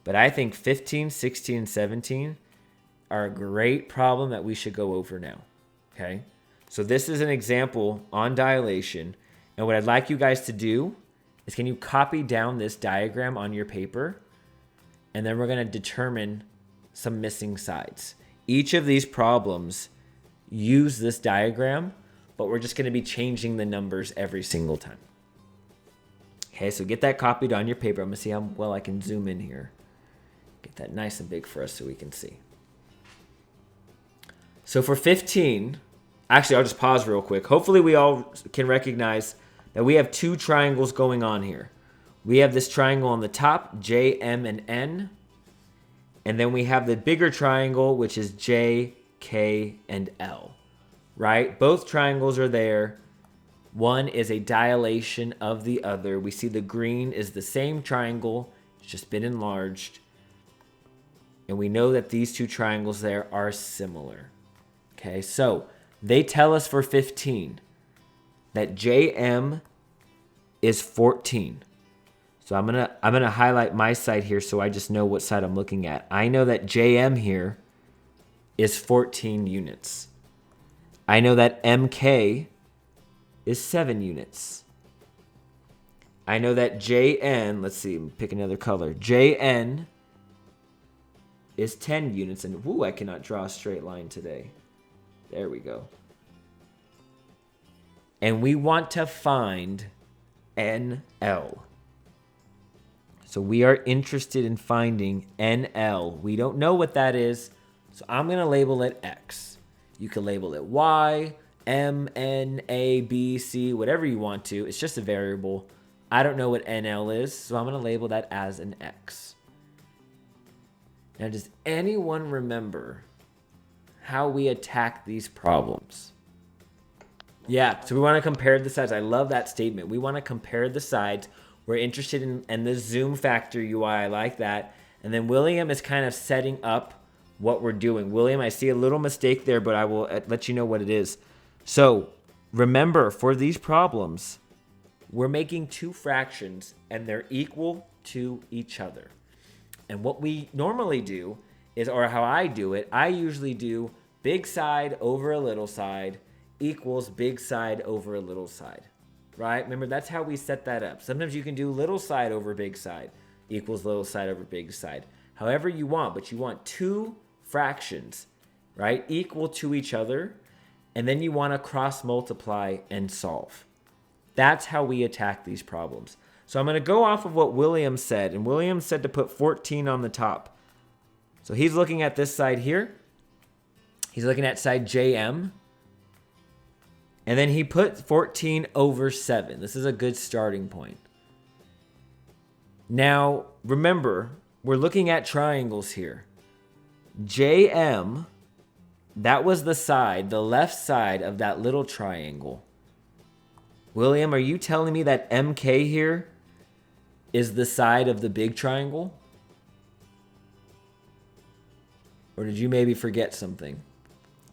But I think 15, 16, and 17 are a great problem that we should go over now. Okay? So this is an example on dilation. And what I'd like you guys to do is, can you copy down this diagram on your paper? And then we're going to determine some missing sides. Each of these problems use this diagram, but we're just going to be changing the numbers every single time. Okay, so get that copied on your paper. I'm going to see how well I can zoom in here. Get that nice and big for us so we can see. So for 15, actually, I'll just pause real quick. Hopefully we all can recognize that we have two triangles going on here. We have this triangle on the top, J, M, and N. And then we have the bigger triangle, which is J, K, and L. Right? Both triangles are there. One is a dilation of the other. We see the green is the same triangle. It's just been enlarged. And we know that these two triangles there are similar. Okay, so they tell us for 15 that JM is 14. So I'm gonna highlight my side here so I just know what side I'm looking at. I know that JM here is 14 units. I know that MK is 7 units. I know that JN, let's see, pick another color. JN is 10 units. And whoo, I cannot draw a straight line today. There we go. And we want to find NL. So we are interested in finding NL. We don't know what that is, so I'm going to label it X. You can label it Y, M, N, A, B, C, whatever you want to. It's just a variable. I don't know what NL is, so I'm going to label that as an X. Now, does anyone remember how we attack these problems? Yeah, so we want to compare the sides. I love that statement. We want to compare the sides. We're interested in the zoom factor UI. I like that. And then William is kind of setting up what we're doing. William, I see a little mistake there, but I will let you know what it is. So remember, for these problems, we're making two fractions and they're equal to each other. And what we normally do is, or how I do it, I usually do big side over a little side equals big side over a little side, right? Remember, that's how we set that up. Sometimes you can do little side over big side equals little side over big side. However you want, but you want two fractions, right, equal to each other, and then you want to cross multiply and solve. That's how we attack these problems. So I'm going to go off of what William said, and William said to put 14 on the top. So he's looking at this side here. He's looking at side JM. And then he put 14 over 7. This is a good starting point. Now, remember, we're looking at triangles here. JM, that was the side, the left side of that little triangle. William, are you telling me that MK here is the side of the big triangle? Or did you maybe forget something?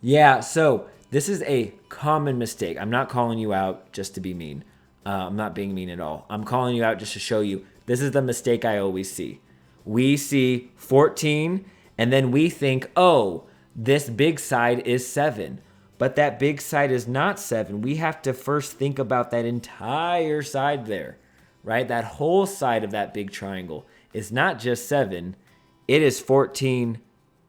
Yeah, so this is a common mistake. I'm not calling you out just to be mean. I'm not being mean at all. I'm calling you out just to show you this is the mistake I always see. We see 14 and then we think, oh, this big side is 7. But that big side is not 7. We have to first think about that entire side there, right? That whole side of that big triangle is not just 7. It is 14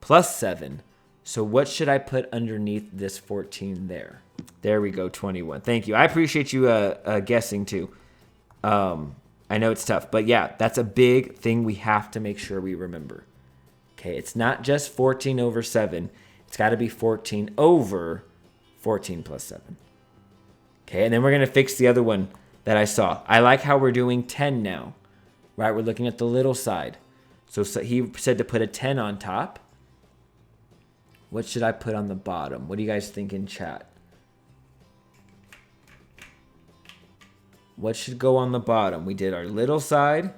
plus 7. So what should I put underneath this 14 there? There we go, 21. Thank you. I appreciate you guessing too. I know it's tough, but yeah, that's a big thing we have to make sure we remember. Okay, it's not just 14 over 7. It's got to be 14 over 14 plus 7. Okay, and then we're going to fix the other one that I saw. I like how we're doing 10 now, right? We're looking at the little side. So he said to put a 10 on top. What should I put on the bottom? What do you guys think in chat? What should go on the bottom? We did our little side.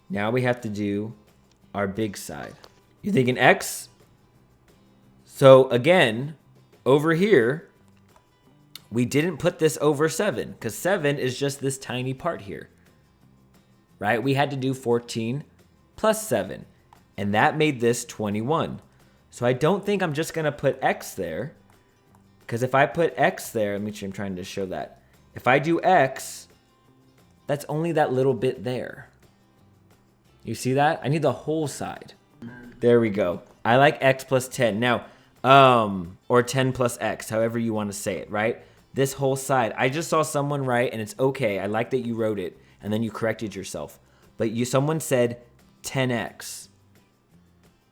Now we have to do our big side. You thinking X? So again, over here, we didn't put this over 7 because 7 is just this tiny part here, right? We had to do 14 plus 7. And that made this 21. So I don't think I'm just going to put x there. Because if I put x there, let me see, I'm trying to show that. If I do x, that's only that little bit there. You see that? I need the whole side. There we go. I like x plus 10. Now, or 10 plus x, however you want to say it, right? This whole side. I just saw someone write, and it's okay. I like that you wrote it, and then you corrected yourself. But someone said 10x.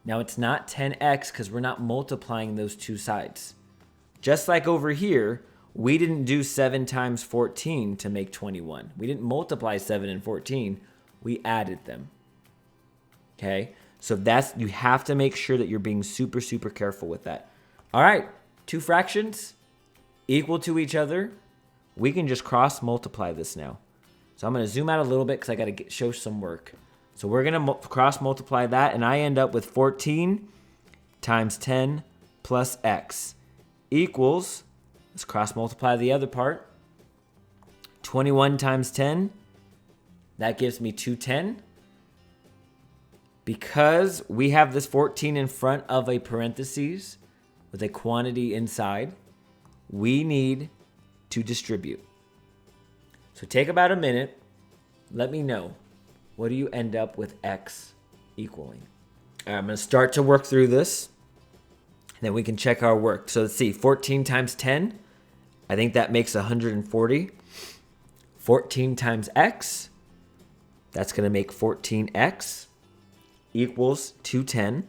Now, it's not 10x because we're not multiplying those two sides. Just like over here, we didn't do 7 times 14 to make 21. We didn't multiply 7 and 14. We added them. Okay? So you have to make sure that you're being super, super careful with that. All right, two fractions equal to each other. We can just cross multiply this now. So I'm going to zoom out a little bit because I got to show some work. So we're going to cross multiply that, and I end up with 14 times 10 plus x equals, let's cross multiply the other part, 21 times 10. That gives me 210. Because we have this 14 in front of a parentheses with a quantity inside, we need to distribute. So take about a minute. Let me know. What do you end up with x equaling? All right, I'm going to start to work through this. Then we can check our work. So let's see. 14 times 10. I think that makes 140. 14 times x. That's going to make 14x. Equals 210.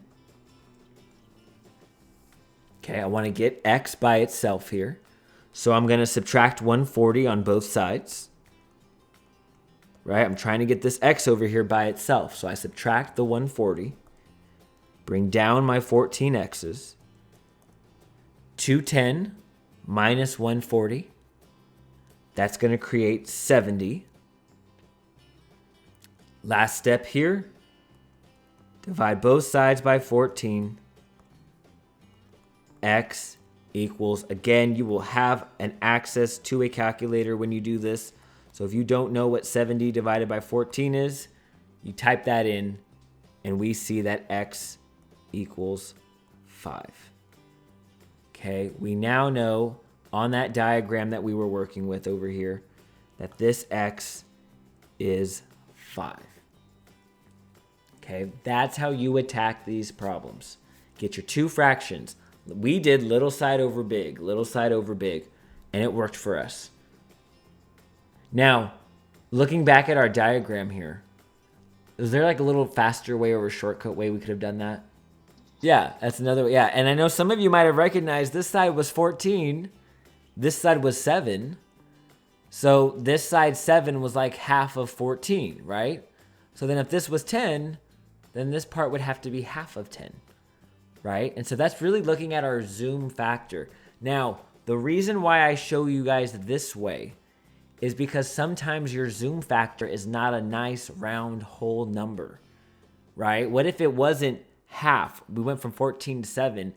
Okay, I want to get x by itself here. So I'm going to subtract 140 on both sides. Right? I'm trying to get this x over here by itself. So I subtract the 140. Bring down my 14x's. 210 minus 140. That's going to create 70. Last step here. Divide both sides by 14. X equals, again, you will have an access to a calculator when you do this. So if you don't know what 70 divided by 14 is, you type that in, and we see that x equals 5. Okay, we now know on that diagram that we were working with over here that this x is 5. Okay, that's how you attack these problems. Get your two fractions. We did little side over big, and it worked for us. Now, looking back at our diagram here, is there like a little faster way or a shortcut way we could have done that? Yeah, that's another way. Yeah, and I know some of you might have recognized this side was 14, this side was 7. So this side 7 was like half of 14, right? So then if this was 10, then this part would have to be half of 10, right? And so that's really looking at our zoom factor. Now, the reason why I show you guys this way is because sometimes your zoom factor is not a nice round whole number, right? What if it wasn't half? We went from 14 to 7,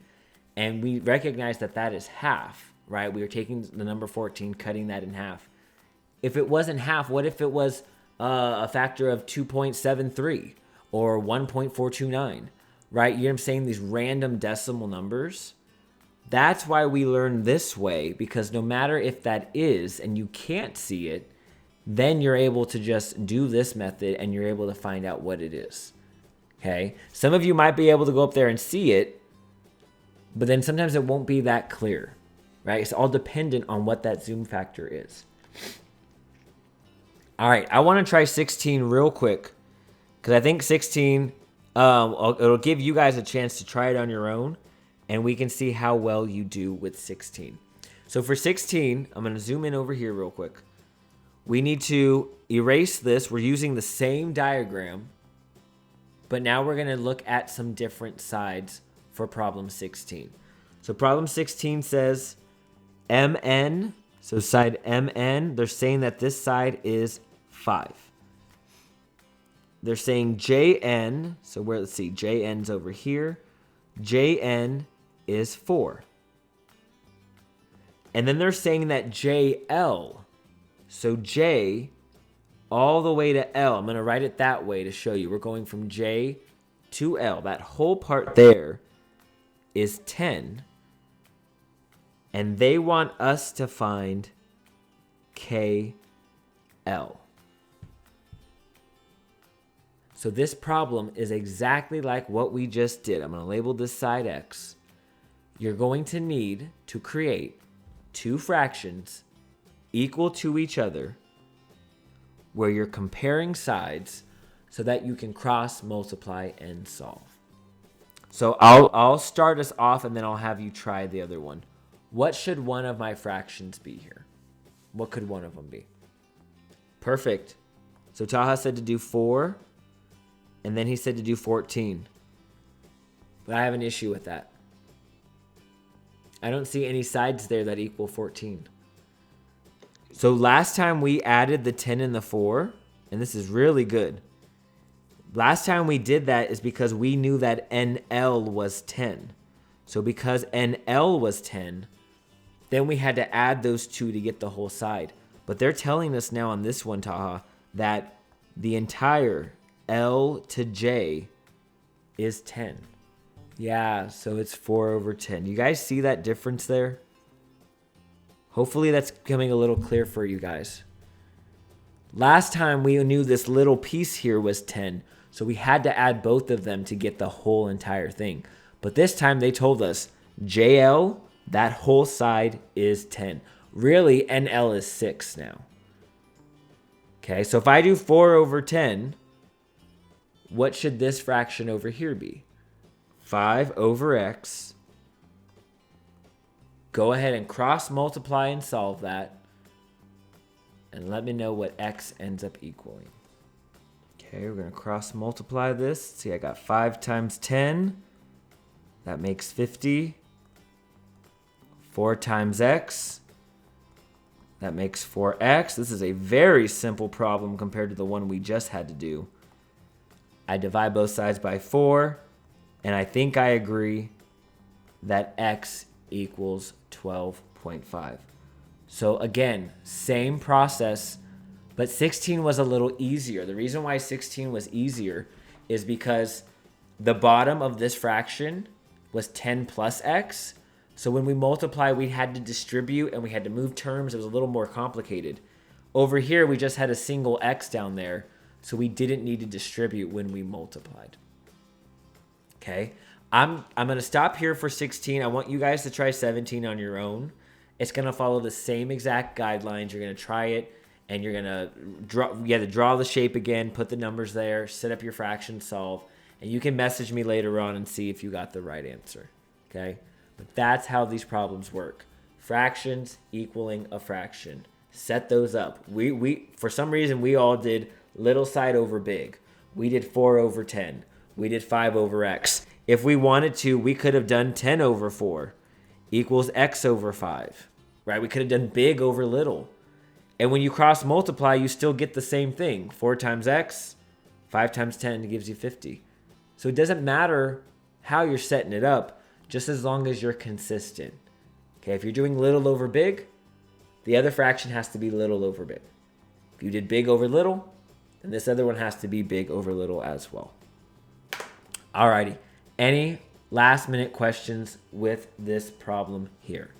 and we recognize that that is half, right? We are taking the number 14, cutting that in half. If it wasn't half, what if it was a factor of 2.73 or 1.429, right? You know what I'm saying? These random decimal numbers. That's why we learn this way, because no matter if that is and you can't see it, then you're able to just do this method and you're able to find out what it is. Okay? Some of you might be able to go up there and see it, but then sometimes it won't be that clear, right? It's all dependent on what that zoom factor is. All right, I want to try 16 real quick because I think 16, it'll give you guys a chance to try it on your own, and we can see how well you do with 16. So for 16, I'm going to zoom in over here real quick. We need to erase this. We're using the same diagram, but now we're going to look at some different sides for problem 16. So problem 16 says MN. So side MN, they're saying that this side is 5. They're saying JN, so let's see, JN's over here. JN is 4. And then they're saying that JL, so J all the way to L. I'm going to write it that way to show you. We're going from J 2L, that whole part there is 10. And they want us to find KL. So this problem is exactly like what we just did. I'm going to label this side X. You're going to need to create two fractions equal to each other where you're comparing sides so that you can cross, multiply, and solve. So I'll start us off and then I'll have you try the other one. What should one of my fractions be here? What could one of them be? Perfect. So Taha said to do 4, and then he said to do 14. But I have an issue with that. I don't see any sides there that equal 14. So last time we added the 10 and the 4, and this is really good. Last time we did that is because we knew that NL was 10. So because NL was 10, then we had to add those two to get the whole side. But they're telling us now on this one, Taha, that the entire L to J is 10. Yeah, so it's 4 over 10. You guys see that difference there? Hopefully that's becoming a little clear for you guys. Last time we knew this little piece here was 10, so we had to add both of them to get the whole entire thing. But this time they told us JL, that whole side is 10. Really, NL is 6 now. Okay, so if I do 4 over 10, what should this fraction over here be? 5 over x. Go ahead and cross multiply and solve that. And let me know what x ends up equaling. Okay, we're going to cross multiply this. See, I got 5 times 10. That makes 50. 4 times x. That makes 4x. This is a very simple problem compared to the one we just had to do. I divide both sides by 4. And I think I agree that x equals 12.5. So again, same process, but 16 was a little easier. The reason why 16 was easier is because the bottom of this fraction was 10 plus x. So when we multiply, we had to distribute and we had to move terms. It was a little more complicated. Over here, we just had a single x down there, so we didn't need to distribute when we multiplied. Okay, I'm going to stop here for 16. I want you guys to try 17 on your own. It's going to follow the same exact guidelines. You're going to try it, and you're going to draw the shape again, put the numbers there, set up your fraction, solve, and you can message me later on and see if you got the right answer. Okay, but that's how these problems work. Fractions equaling a fraction. Set those up. We for some reason, we all did little side over big. We did 4 over 10. We did 5 over x. If we wanted to, we could have done 10 over 4 equals x over 5, right? We could have done big over little. And when you cross multiply, you still get the same thing. 4 times x, 5 times 10 gives you 50. So it doesn't matter how you're setting it up, just as long as you're consistent. Okay, if you're doing little over big, the other fraction has to be little over big. If you did big over little, then this other one has to be big over little as well. Alrighty, any last minute questions with this problem here?